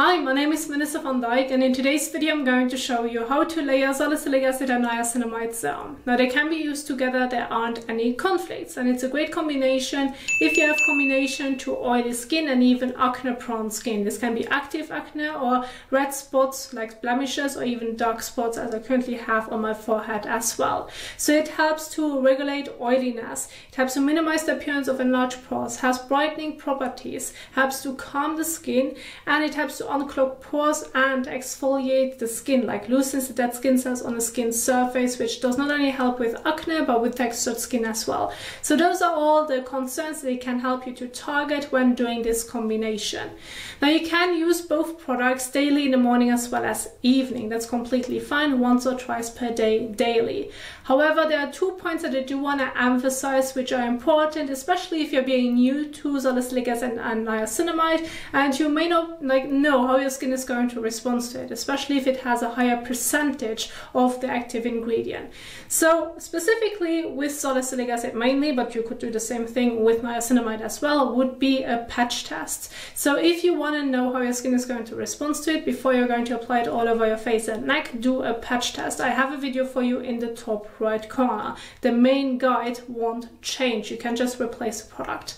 Hi, my name is Melissa van Dijk, and in today's video I'm going to show you how to layer salicylic acid and niacinamide serum. Now they can be used together, there aren't any conflicts, and it's a great combination if you have combination to oily skin and even acne prone skin. This can be active acne or red spots like blemishes or even dark spots as I currently have on my forehead as well. So it helps to regulate oiliness, it helps to minimize the appearance of enlarged pores, has brightening properties, helps to calm the skin, and it helps to unclog pores and exfoliate the skin, like loosens the dead skin cells on the skin surface, which does not only help with acne but with textured skin as well. So those are all the concerns that it can help you to target when doing this combination. Now you can use both products daily in the morning as well as evening. That's completely fine, once or twice per day daily. However, there are 2 points that I do want to emphasize which are important, especially if you're being new to salicylic acid and niacinamide and you may not know how your skin is going to respond to it, especially if it has a higher percentage of the active ingredient. So specifically with salicylic acid mainly, but you could do the same thing with niacinamide as well, would be a patch test. So if you want to know how your skin is going to respond to it before you're going to apply it all over your face and neck, do a patch test. I have a video for you in the top right corner. The main guide won't change, you can just replace the product.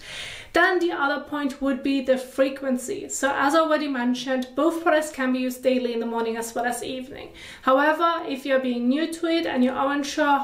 Then the other point would be the frequency. So as I already mentioned, both products can be used daily in the morning as well as evening. However, if you're being new to it and you aren't sure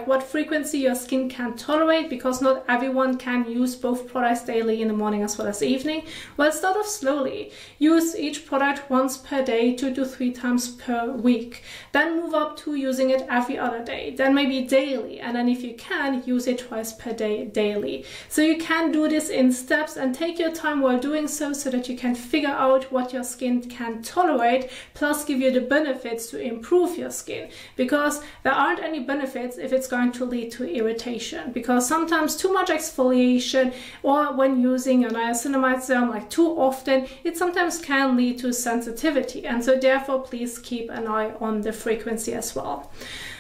what frequency your skin can tolerate, because not everyone can use both products daily in the morning as well as evening, well, start off slowly. Use each product once per day, 2 to 3 times per week. Then move up to using it every other day, then maybe daily, and then if you can, use it twice per day daily. So you can do this in steps and take your time while doing so that you can figure out what your skin can tolerate, plus give you the benefits to improve your skin, because there aren't any benefits if it's going to lead to irritation, because sometimes too much exfoliation or when using a niacinamide serum like too often, it sometimes can lead to sensitivity, and so therefore please keep an eye on the frequency as well.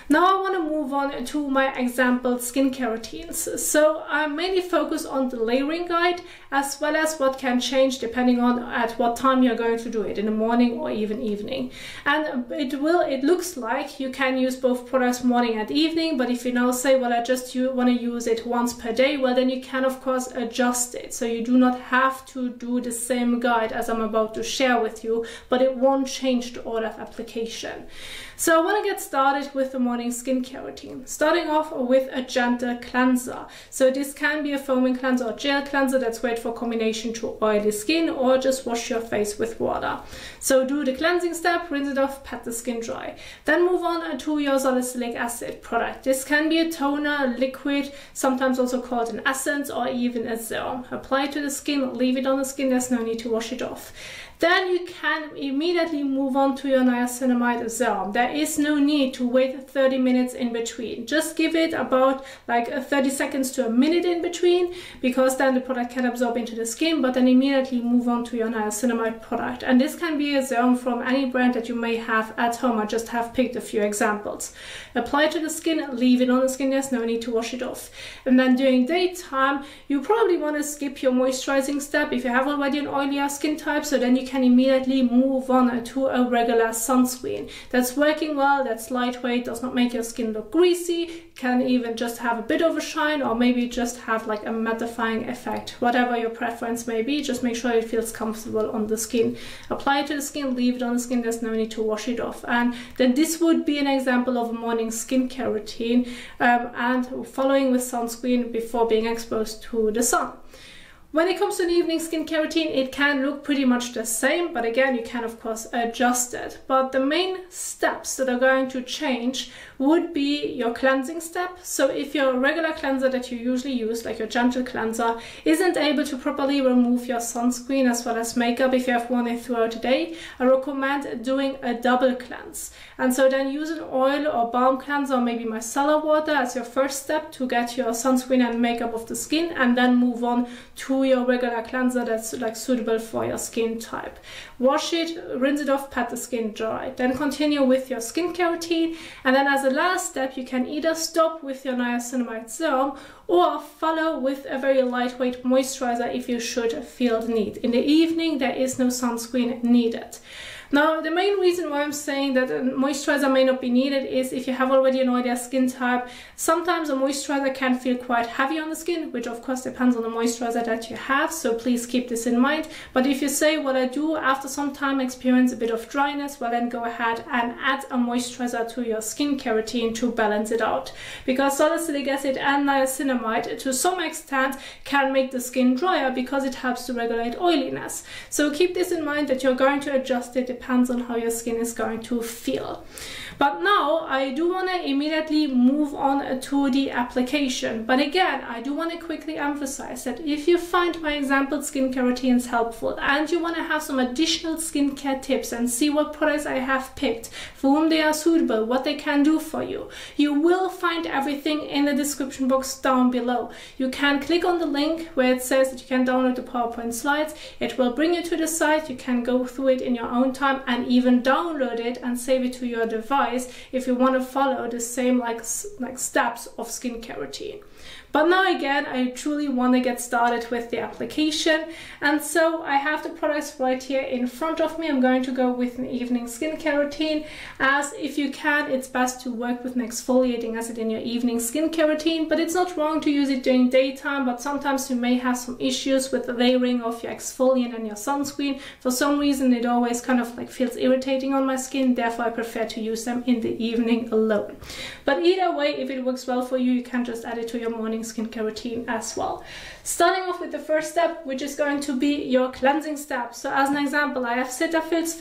Now I want to move on to my example skincare routines. So I mainly focus on the layering guide as well as what can change depending on at what time you're going to do it, in the morning or even evening. And it looks like you can use both products morning and evening, but if you now say, well, I just want to use it once per day, well then you can of course adjust it. So you do not have to do the same guide as I'm about to share with you, but it won't change the order of application. So I want to get started with the morning skincare routine, starting off with a gentle cleanser. So this can be a foaming cleanser or gel cleanser that's great for combination to oily skin, or just wash your face with water. So do the cleansing step, rinse it off, pat the skin dry. Then move on to your salicylic acid product. This can be a toner, liquid, sometimes also called an essence, or even a serum. Apply it to the skin, leave it on the skin, there's no need to wash it off. Then you can immediately move on to your niacinamide serum. There is no need to wait 30 minutes in between. Just give it about 30 seconds to a minute in between, because then the product can absorb into the skin, but then immediately move on to your niacinamide product. And this can be a serum from any brand that you may have at home. I just have picked a few examples. Apply to the skin, leave it on the skin, there's no need to wash it off. And then during daytime, you probably want to skip your moisturizing step if you have already an oilier skin type, so then you can immediately move on to a regular sunscreen. That's working well, that's lightweight, does not make your skin look greasy, can even just have a bit of a shine, or maybe just have like a mattifying effect. Whatever your preference may be, just make sure it feels comfortable on the skin. Apply it to the skin, leave it on the skin, there's no need to wash it off. And then this would be an example of a morning skincare routine, and following with sunscreen before being exposed to the sun. When it comes to an evening skincare routine, it can look pretty much the same, but again, you can of course adjust it. But the main steps that are going to change would be your cleansing step. So if your regular cleanser that you usually use, like your gentle cleanser, isn't able to properly remove your sunscreen as well as makeup if you have worn it throughout the day, I recommend doing a double cleanse. And so then use an oil or balm cleanser, or maybe micellar water as your first step to get your sunscreen and makeup off the skin, and then move on to to your regular cleanser that's like suitable for your skin type. Wash it, rinse it off, pat the skin dry. Then continue with your skincare routine, and then as a last step you can either stop with your Niacinamide Serum or follow with a very lightweight moisturizer if you should feel the need. In the evening there is no sunscreen needed. Now, the main reason why I'm saying that a moisturizer may not be needed is if you have already an oily skin type, sometimes a moisturizer can feel quite heavy on the skin, which of course depends on the moisturizer that you have, so please keep this in mind. But if you say, what I do after some time experience a bit of dryness, well then go ahead and add a moisturizer to your skincare routine to balance it out. Because salicylic acid and niacinamide to some extent can make the skin drier because it helps to regulate oiliness. So keep this in mind that you're going to adjust it, depends on how your skin is going to feel. But now I do want to immediately move on to the application. But again, I do want to quickly emphasize that if you find my example skincare routines helpful and you want to have some additional skincare tips and see what products I have picked, for whom they are suitable, what they can do for you, you will find everything in the description box down below. You can click on the link where it says that you can download the PowerPoint slides. It will bring you to the site. You can go through it in your own time and even download it and save it to your device if you want to follow the same like steps of skincare routine. But now again, I truly want to get started with the application, and so I have the products right here in front of me. I'm going to go with an evening skincare routine, as if you can, it's best to work with an exfoliating acid in your evening skincare routine, but it's not wrong to use it during daytime, but sometimes you may have some issues with the layering of your exfoliant and your sunscreen. For some reason it always kind of like feels irritating on my skin, therefore I prefer to use them in the evening alone. But either way, if it works well for you, you can just add it to your morning skincare routine as well. Starting off with the first step, which is going to be your cleansing step. So as an example, I have Cetaphil's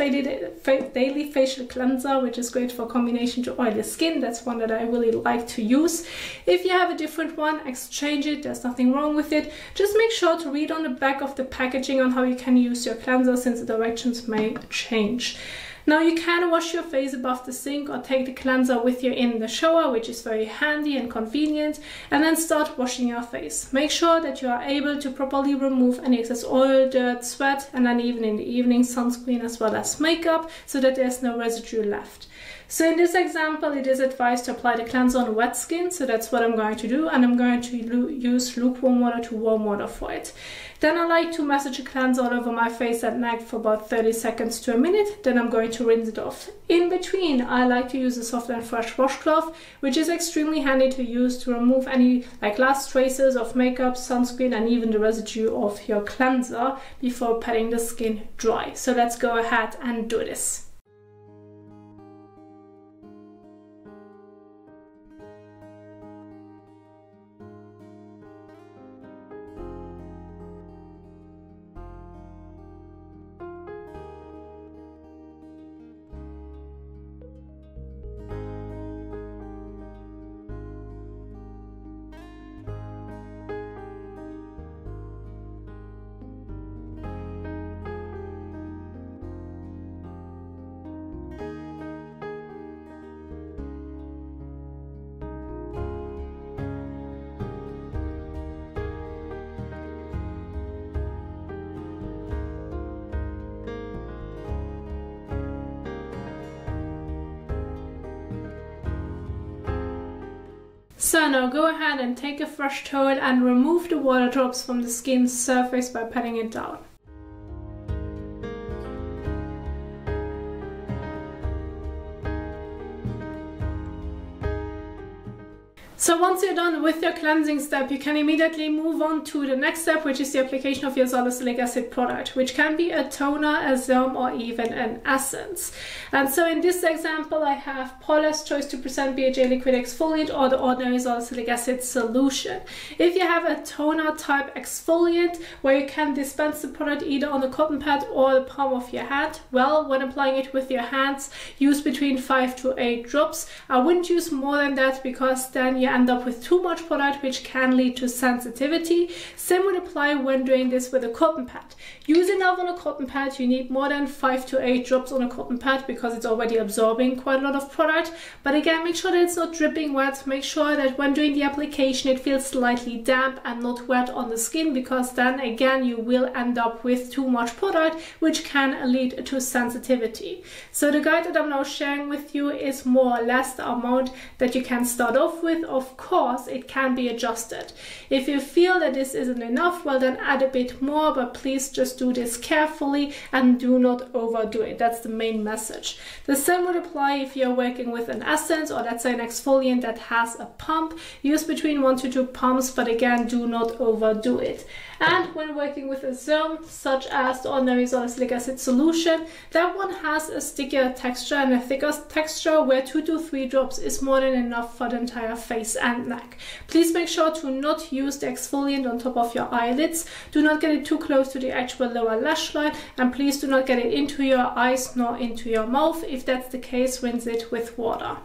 Daily Facial Cleanser, which is great for combination to oily skin. That's one that I really like to use. If you have a different one, exchange it. There's nothing wrong with it. Just make sure to read on the back of the packaging on how you can use your cleanser, since the directions may change. Now you can wash your face above the sink or take the cleanser with you in the shower, which is very handy and convenient, and then start washing your face. Make sure that you are able to properly remove any excess oil, dirt, sweat, and then even in the evening sunscreen as well as makeup, so that there's no residue left. So in this example, it is advised to apply the cleanser on wet skin, so that's what I'm going to do, and I'm going to use lukewarm water to warm water for it. Then I like to massage a cleanser all over my face and neck for about 30 seconds to a minute, then I'm going to rinse it off. In between, I like to use a soft and fresh washcloth, which is extremely handy to use to remove any last traces of makeup, sunscreen, and even the residue of your cleanser before patting the skin dry. So let's go ahead and do this. So now go ahead and take a fresh towel and remove the water drops from the skin surface by patting it down. So once you're done with your cleansing step, you can immediately move on to the next step, which is the application of your salicylic acid product, which can be a toner, a serum, or even an essence. And so in this example, I have Paula's Choice 2% BHA liquid exfoliant or the ordinary salicylic acid solution. If you have a toner type exfoliant where you can dispense the product either on the cotton pad or the palm of your hand, well, when applying it with your hands, use between 5 to 8 drops. I wouldn't use more than that, because then you end up with too much product, which can lead to sensitivity. Same would apply when doing this with a cotton pad. Use enough on a cotton pad. You need more than 5 to 8 drops on a cotton pad because it's already absorbing quite a lot of product. But again, make sure that it's not dripping wet. Make sure that when doing the application it feels slightly damp and not wet on the skin, because then again you will end up with too much product, which can lead to sensitivity. So the guide that I'm now sharing with you is more or less the amount that you can start off with. Of course, it can be adjusted. If you feel that this isn't enough, well then add a bit more, but please just do this carefully and do not overdo it. That's the main message. The same would apply if you're working with an essence, or let's say an exfoliant that has a pump. Use between 1 to 2 pumps, but again, do not overdo it. And when working with a serum, such as the ordinary salicylic acid solution, that one has a stickier texture and a thicker texture, where 2 to 3 drops is more than enough for the entire face and neck. Please make sure to not use the exfoliant on top of your eyelids. Do not get it too close to the actual lower lash line, and please do not get it into your eyes nor into your mouth. If that's the case, rinse it with water.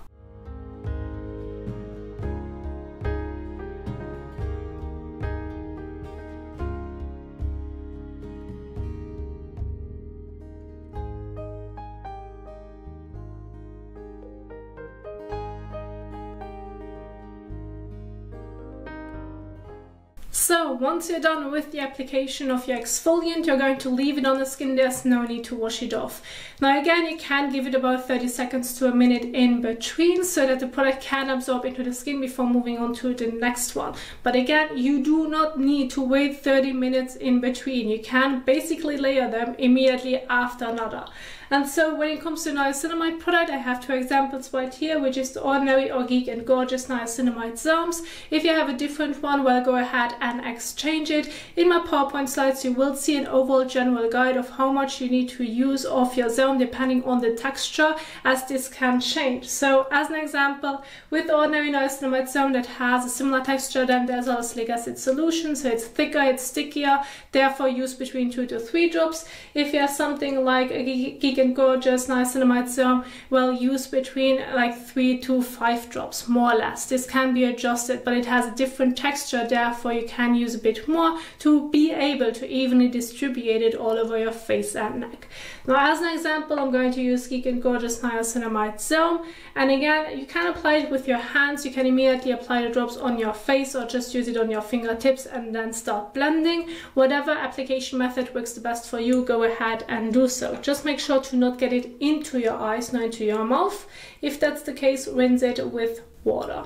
So once you're done with the application of your exfoliant, you're going to leave it on the skin. There's no need to wash it off. Now again, you can give it about 30 seconds to a minute in between so that the product can absorb into the skin before moving on to the next one. But again, you do not need to wait 30 minutes in between. You can basically layer them immediately after another. And so when it comes to niacinamide product, I have 2 examples right here, which is the ordinary or Geek and Gorgeous niacinamide serums. If you have a different one, well, go ahead and exchange it. In my PowerPoint slides, you will see an overall general guide of how much you need to use of your serum depending on the texture, as this can change. So as an example, with ordinary niacinamide serum that has a similar texture than the salicylic acid solution, so it's thicker, it's stickier, therefore use between 2 to 3 drops. If you have something like a Geek and Gorgeous niacinamide serum, well, use between like 3 to 5 drops, more or less. This can be adjusted, but it has a different texture, therefore you can use a bit more to be able to evenly distribute it all over your face and neck. Now as an example, I'm going to use Geek and Gorgeous niacinamide serum, and again, you can apply it with your hands. You can immediately apply the drops on your face, or just use it on your fingertips and then start blending. Whatever application method works the best for you, go ahead and do so. Just make sure to not get it into your eyes, nor into your mouth. If that's the case, rinse it with water.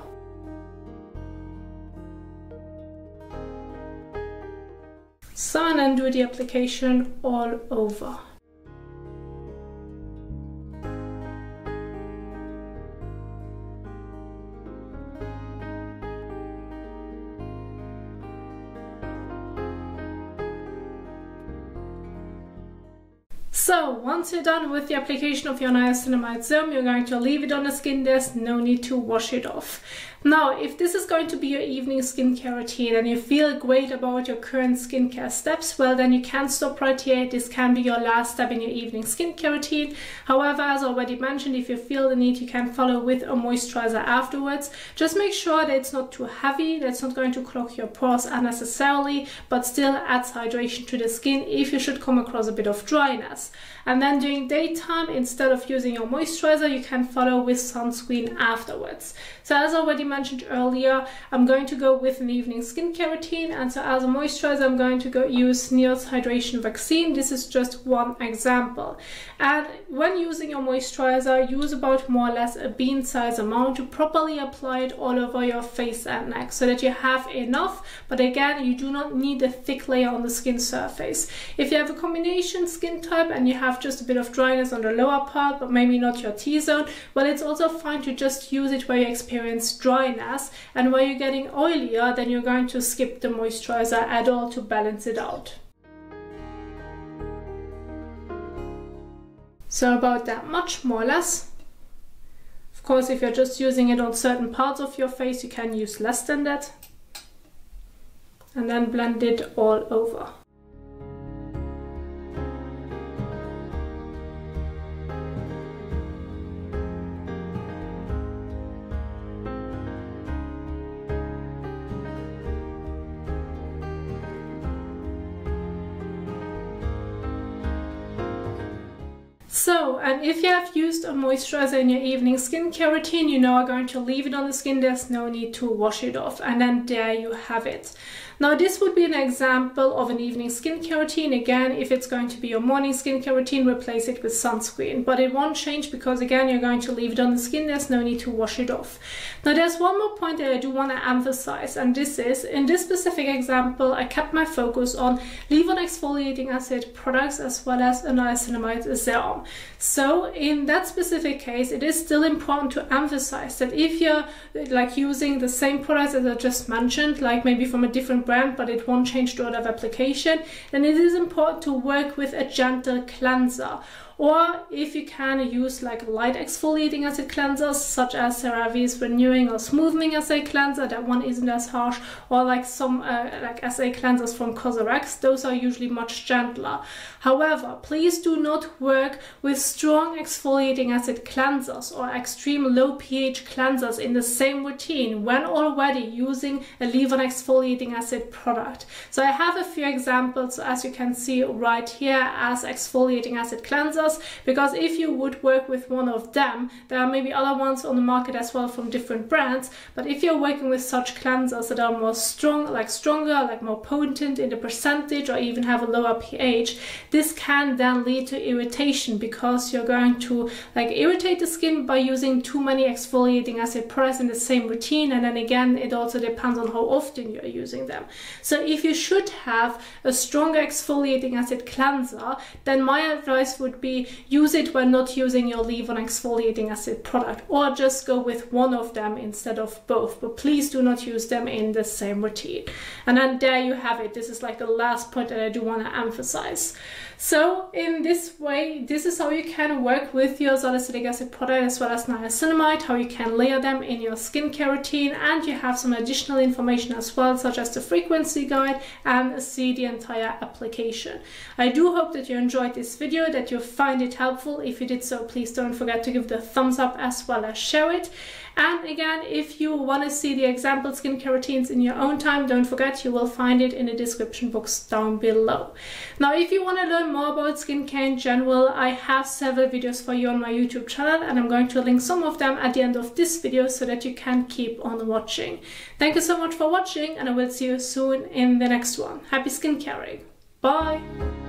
So, and then do the application all over. So once you're done with the application of your niacinamide serum, you're going to leave it on the skin. There's no need to wash it off. Now, if this is going to be your evening skincare routine and you feel great about your current skincare steps, well, then you can stop right here. This can be your last step in your evening skincare routine. However, as already mentioned, if you feel the need, you can follow with a moisturizer afterwards. Just make sure that it's not too heavy, that's not going to clog your pores unnecessarily, but still adds hydration to the skin if you should come across a bit of dryness. And then during daytime, instead of using your moisturizer, you can follow with sunscreen afterwards. So as already mentioned earlier, I'm going to go with an evening skincare routine, and so as a moisturizer, I'm going to use Neil's Hydration Vaccine. This is just one example. And when using your moisturizer, use about more or less a bean size amount to properly apply it all over your face and neck so that you have enough, but again, you do not need a thick layer on the skin surface. If you have a combination skin type and you have just a bit of dryness on the lower part, but maybe not your T-zone, well, it's also fine to just use it where you experience dryness, and where you're getting oilier, then you're going to skip the moisturizer at all to balance it out. So about that much, more or less. Of course, if you're just using it on certain parts of your face, you can use less than that. And then blend it all over. So, and if you have used a moisturizer in your evening skincare routine, you know are going to leave it on the skin. There's no need to wash it off. And then there you have it. Now this would be an example of an evening skincare routine. Again, if it's going to be your morning skincare routine, replace it with sunscreen. But it won't change because again, you're going to leave it on the skin. There's no need to wash it off. Now there's one more point that I do want to emphasize, and this is, in this specific example, I kept my focus on leave-on exfoliating acid products as well as a niacinamide serum. So in that specific case, it is still important to emphasize that if you're like using the same products as I just mentioned, like maybe from a different brand, but it won't change the order of application, then it is important to work with a gentle cleanser. Or if you can use like light exfoliating acid cleansers such as CeraVe's renewing or smoothing essay cleanser, that one isn't as harsh, or like some like essay cleansers from Cosrx, those are usually much gentler. However, please do not work with strong exfoliating acid cleansers or extreme low pH cleansers in the same routine when already using a leave-on exfoliating acid product. So I have a few examples, as you can see right here, as exfoliating acid cleansers. Because if you would work with one of them, there are maybe other ones on the market as well from different brands, but if you're working with such cleansers that are more strong, like stronger, like more potent in the percentage, or even have a lower pH, this can then lead to irritation because you're going to like irritate the skin by using too many exfoliating acid products in the same routine. And then again, it also depends on how often you're using them. So if you should have a stronger exfoliating acid cleanser, then my advice would be use it when not using your leave-on exfoliating acid product, or just go with one of them instead of both, but please do not use them in the same routine. And then there you have it. This is like the last point that I do want to emphasize. So in this way, this is how you can work with your salicylic acid product as well as niacinamide, how you can layer them in your skincare routine, and you have some additional information as well, such as the frequency guide, and see the entire application. I do hope that you enjoyed this video, that you find it helpful. If you did so, please don't forget to give the thumbs up as well as share it. And again, if you want to see the example skincare routines in your own time, don't forget you will find it in the description box down below. Now, if you want to learn more about skincare in general, I have several videos for you on my YouTube channel, and I'm going to link some of them at the end of this video so that you can keep on watching. Thank you so much for watching, and I will see you soon in the next one. Happy skincaring. Bye!